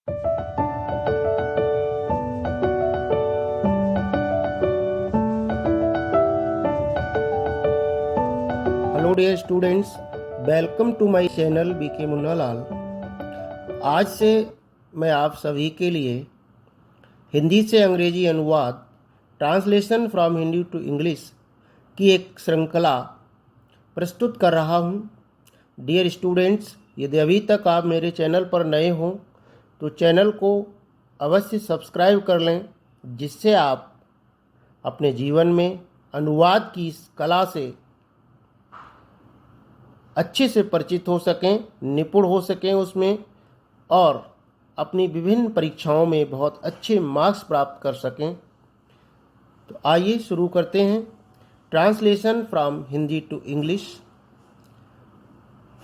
Hello dear students, welcome to my channel BK Munna Lal. आज से मैं आप सभी के लिए हिंदी से अंग्रेजी अनुवाद translation from Hindi to English की एक श्रृंखला प्रस्तुत कर रहा हूँ। डियर स्टूडेंट्स, यदि अभी तक आप मेरे चैनल पर नए हों तो चैनल को अवश्य सब्सक्राइब कर लें, जिससे आप अपने जीवन में अनुवाद की इस कला से अच्छे से परिचित हो सकें, निपुण हो सकें उसमें, और अपनी विभिन्न परीक्षाओं में बहुत अच्छे मार्क्स प्राप्त कर सकें। तो आइए शुरू करते हैं translation from Hindi to English.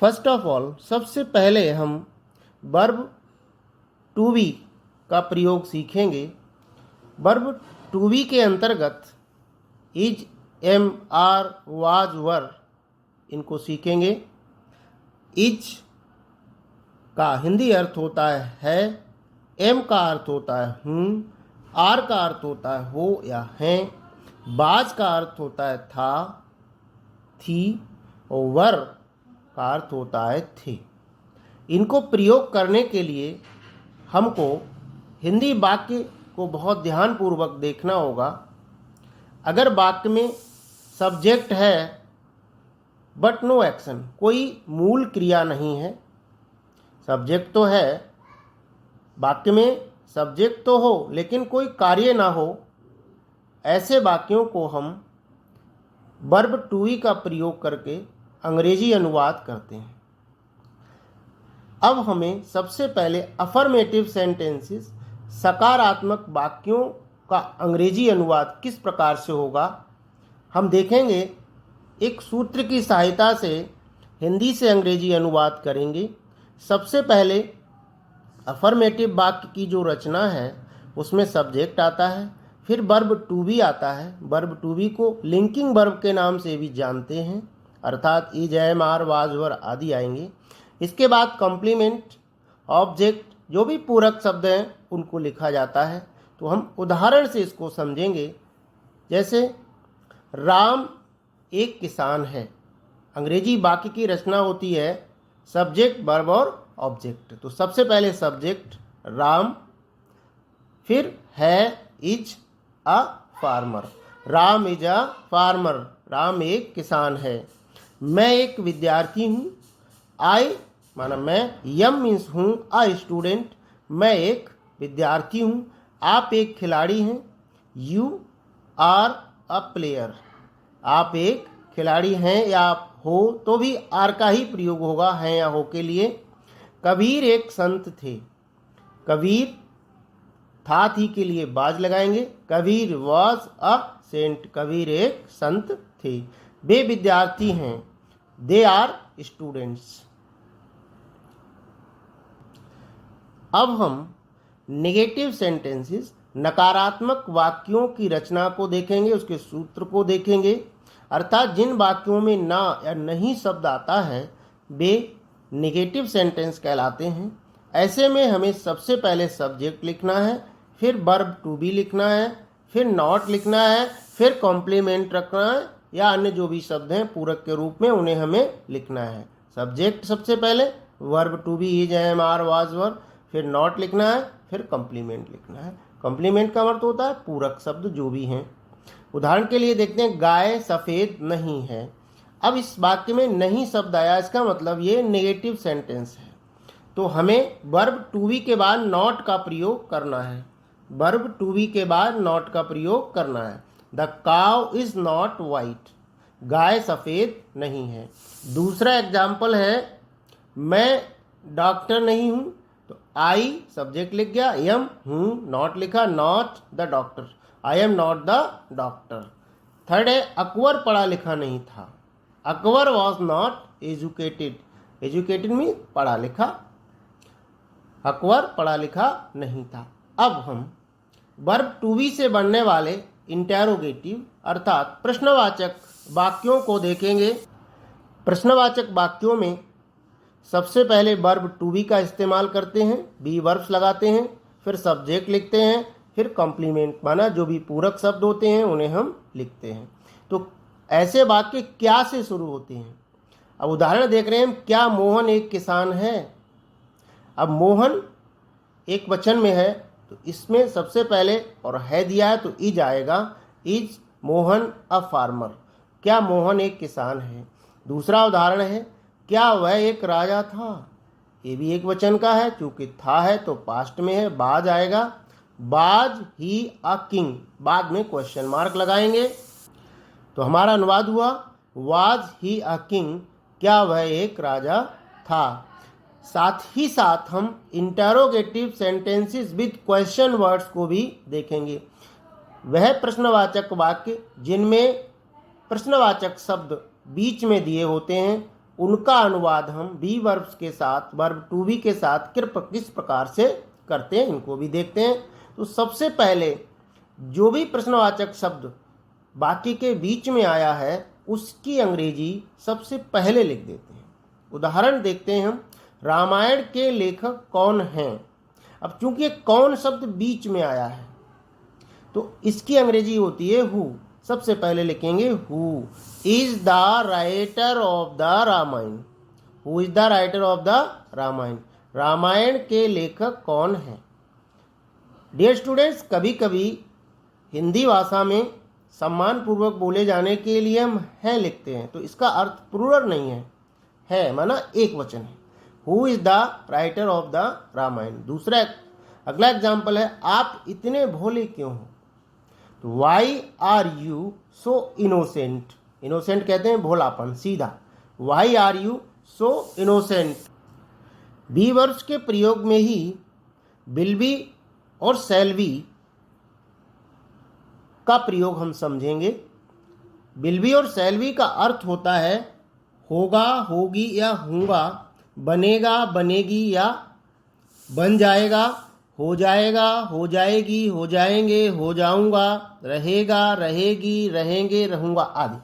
First of all, सबसे पहले हम वर्ब टू बी का प्रयोग सीखेंगे। वर्ब टू बी के अंतर्गत इज, एम, आर, वाज, वर इनको सीखेंगे। इज का हिंदी अर्थ होता है एम का अर्थ होता है हूँ, आर का अर्थ होता है हो या हैं, बाज का अर्थ होता है था, थी, और वर का अर्थ होता है थे। इनको प्रयोग करने के लिए हमको हिंदी वाक्य को बहुत ध्यानपूर्वक देखना होगा। अगर वाक्य में सब्जेक्ट है बट नो एक्शन, कोई मूल क्रिया नहीं है, सब्जेक्ट तो है, वाक्य में सब्जेक्ट तो हो लेकिन कोई कार्य ना हो, ऐसे वाक्यों को हम वर्ब टू बी का प्रयोग करके अंग्रेजी अनुवाद करते हैं। अब हमें सबसे पहले अफर्मेटिव सेंटेंसेस, सकारात्मक वाक्यों का अंग्रेजी अनुवाद किस प्रकार से होगा हम देखेंगे। एक सूत्र की सहायता से हिंदी से अंग्रेजी अनुवाद करेंगे। सबसे पहले अफर्मेटिव वाक्य की जो रचना है उसमें सब्जेक्ट आता है, फिर वर्ब टू बी आता है। वर्ब टू बी को लिंकिंग वर्ब के नाम से भी जानते हैं, अर्थात इज, एम, आर, वाज, वर आदि आएंगे। इसके बाद कॉम्प्लीमेंट, ऑब्जेक्ट, जो भी पूरक शब्द हैं उनको लिखा जाता है। तो हम उदाहरण से इसको समझेंगे। जैसे राम एक किसान है। अंग्रेजी वाक्य की रचना होती है सब्जेक्ट, वर्ब और ऑब्जेक्ट। तो सबसे पहले सब्जेक्ट राम, फिर है is a farmer, Ram is a farmer, Ram एक किसान है। मैं एक विद्यार्थी हूँ। आई माना मैं, यम मीन्स हूँ, अ स्टूडेंट, मैं एक विद्यार्थी हूँ। आप एक खिलाड़ी हैं। यू आर अ प्लेयर, आप एक खिलाड़ी हैं या आप हो तो भी आर का ही प्रयोग होगा, हैं या हो के लिए। कबीर एक संत थे। कबीर था थी के लिए बाज लगाएंगे। Kabir was a saint, Kabir एक संत थे। वे विद्यार्थी हैं, दे आर स्टूडेंट्स। अब हम नेगेटिव सेंटेंसेस, नकारात्मक वाक्यों की रचना को देखेंगे, उसके सूत्र को देखेंगे। अर्थात जिन वाक्यों में ना या नहीं शब्द आता है वे नेगेटिव सेंटेंस कहलाते हैं। ऐसे में हमें सबसे पहले सब्जेक्ट लिखना है, फिर वर्ब टू बी लिखना है, फिर नॉट लिखना है, फिर कॉम्प्लीमेंट रखना है या अन्य जो भी शब्द हैं पूरक के रूप में उन्हें हमें लिखना है। सब्जेक्ट सबसे पहले, verb to be is, am, are, was, were, फिर नॉट लिखना है, फिर कॉम्प्लीमेंट लिखना है। कॉम्प्लीमेंट का अर्थ होता है पूरक शब्द जो भी हैं। उदाहरण के लिए देखते हैं, गाय सफ़ेद नहीं है। अब इस वाक्य में नहीं शब्द आया, इसका मतलब ये नेगेटिव सेंटेंस है। तो हमें वर्ब टू बी के बाद नॉट का प्रयोग करना है। वर्ब टू बी के बाद नॉट का प्रयोग करना है। द काव इज नॉट वाइट, गाय सफ़ेद नहीं है। दूसरा एग्जाम्पल है, मैं डॉक्टर नहीं हूँ। तो आई सब्जेक्ट लिख गया, एम हूँ, नॉट लिखा, not the doctor, I am not the doctor. Third है, अकबर पढ़ा लिखा नहीं था। Akbar was not educated, educated mean पढ़ा लिखा, अकबर पढ़ा लिखा नहीं था। अब हम वर्ब टू बी से बनने वाले इंटेरोगेटिव अर्थात प्रश्नवाचक वाक्यों को देखेंगे। प्रश्नवाचक वाक्यों में सबसे पहले वर्ब टू बी का इस्तेमाल करते हैं, बी वर्ब्स लगाते हैं, फिर सब्जेक्ट लिखते हैं, फिर कॉम्प्लीमेंट माना जो भी पूरक शब्द होते हैं उन्हें हम लिखते हैं। तो ऐसे वाक्य क्या से शुरू होते हैं। अब उदाहरण देख रहे हैं हम, क्या मोहन एक किसान है। अब मोहन एक वचन में है तो इसमें सबसे पहले और है दिया है तो इज आएगा, इज मोहन अ फार्मर। क्या मोहन एक किसान है। दूसरा उदाहरण है, क्या वह एक राजा था। ये भी एक वचन का है, क्योंकि था है तो पास्ट में है, बाज आएगा, बाज ही अ किंग, बाद में क्वेश्चन मार्क लगाएंगे। तो हमारा अनुवाद हुआ वाज ही अ किंग, क्या वह एक राजा था। साथ ही साथ हम interrogative sentences with question words को भी देखेंगे। वह प्रश्नवाचक वाक्य जिनमें प्रश्नवाचक शब्द बीच में दिए होते हैं उनका अनुवाद हम बी वर्ब्स के साथ, वर्ब टू बी के साथ किस प्रकार से करते हैं, इनको भी देखते हैं। तो सबसे पहले जो भी प्रश्नवाचक शब्द वाक्य के बीच में आया है उसकी अंग्रेजी सबसे पहले लिख देते हैं। उदाहरण देखते हैं हम, रामायण के लेखक कौन हैं। अब चूंकि कौन शब्द बीच में आया है तो इसकी अंग्रेजी होती है हु। सबसे पहले लिखेंगे who is the writer of the Ramayana. Who is the writer of the Ramayana, Ramayana के लेखक कौन हैं। डियर स्टूडेंट्स, कभी कभी हिंदी भाषा में सम्मान पूर्वक बोले जाने के लिए हम है लिखते हैं तो इसका अर्थ प्लूरल नहीं है माना एक वचन है। Who is the writer of the Ramayana. दूसरा अगला एग्जाम्पल है, आप इतने भोले क्यों हो। तो why are you so innocent. Innocent कहते हैं भोलापन, सीधा। Why are you so innocent. Be verbs के प्रयोग में ही विल बी और शैल बी का प्रयोग हम समझेंगे। विल बी और शैल बी का अर्थ होता है होगा, होगी या होगा, बनेगा, बनेगी या बन जाएगा, हो जाएगा, हो जाएगी, हो जाएंगे, हो जाऊंगा, रहेगा, रहेगी, रहेंगे, रहूंगा आदि।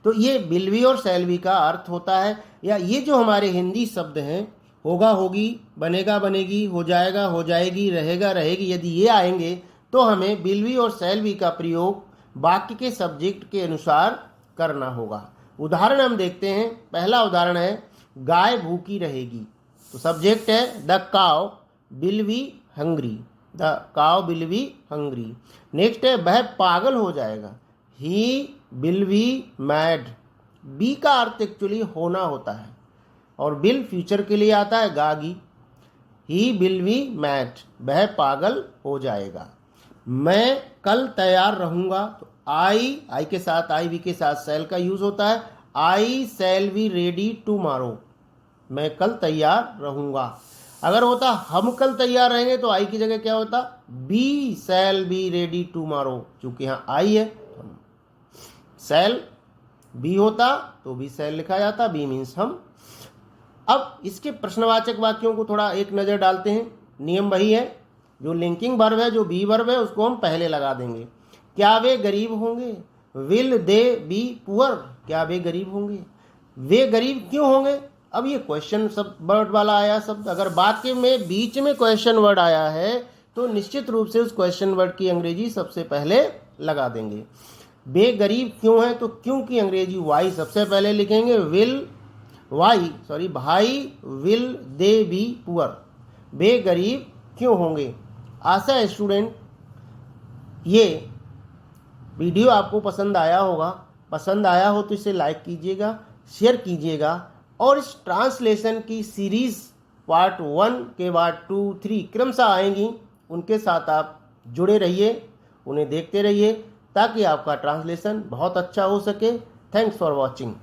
तो ये विल बी और शैल बी का अर्थ होता है। या ये जो हमारे हिंदी शब्द हैं होगा, होगी, बनेगा, बनेगी, हो जाएगा, हो जाएगी, रहेगा, रहेगी, यदि ये आएंगे तो हमें विल बी और शैल बी का प्रयोग वाक्य के सब्जेक्ट के अनुसार करना होगा। उदाहरण हम देखते हैं। पहला उदाहरण है, गाय भूखी रहेगी। तो सब्जेक्ट है the cow will be hungry, the cow will be hungry. Next है, वह पागल हो जाएगा। He will be mad. Be का अर्थ एक्चुअली होना होता है और विल फ्यूचर के लिए आता है, गागी। ही विल बी मैड, वह पागल हो जाएगा। मैं कल तैयार रहूंगा। तो आई के साथ, आई बी के साथ शैल का यूज होता है। आई शैल बी रेडी टुमारो, मैं कल तैयार रहूंगा। अगर होता हम कल तैयार रहेंगे तो आई की जगह क्या होता, be shall be ready tomorrow. चूंकि यहाँ आई है शैल बी होता तो बी शैल लिखा जाता, बी मीन्स हम। अब इसके प्रश्नवाचक वाक्यों को थोड़ा एक नज़र डालते हैं। नियम वही है, जो लिंकिंग वर्ब है, जो बी वर्ब है, उसको हम पहले लगा देंगे। क्या वे गरीब होंगे। विल दे बी पुअर, क्या वे गरीब होंगे। वे गरीब क्यों होंगे। अब ये क्वेश्चन सब वर्ड वाला आया शब्द, अगर वाक्य में बीच में क्वेश्चन वर्ड आया है तो निश्चित रूप से उस क्वेश्चन वर्ड की अंग्रेजी सबसे पहले लगा देंगे। वे गरीब क्यों है, तो क्यों की अंग्रेजी वाई सबसे पहले लिखेंगे। भाई विल दे बी पुअर, वे गरीब क्यों होंगे। आशा है स्टूडेंट ये वीडियो आपको पसंद आया होगा। पसंद आया हो तो इसे लाइक कीजिएगा, शेयर कीजिएगा और इस ट्रांसलेशन की सीरीज़ पार्ट 1 के बाद 2, 3 क्रमशः आएंगी, उनके साथ आप जुड़े रहिए, उन्हें देखते रहिए ताकि आपका ट्रांसलेशन बहुत अच्छा हो सके। Thanks for watching.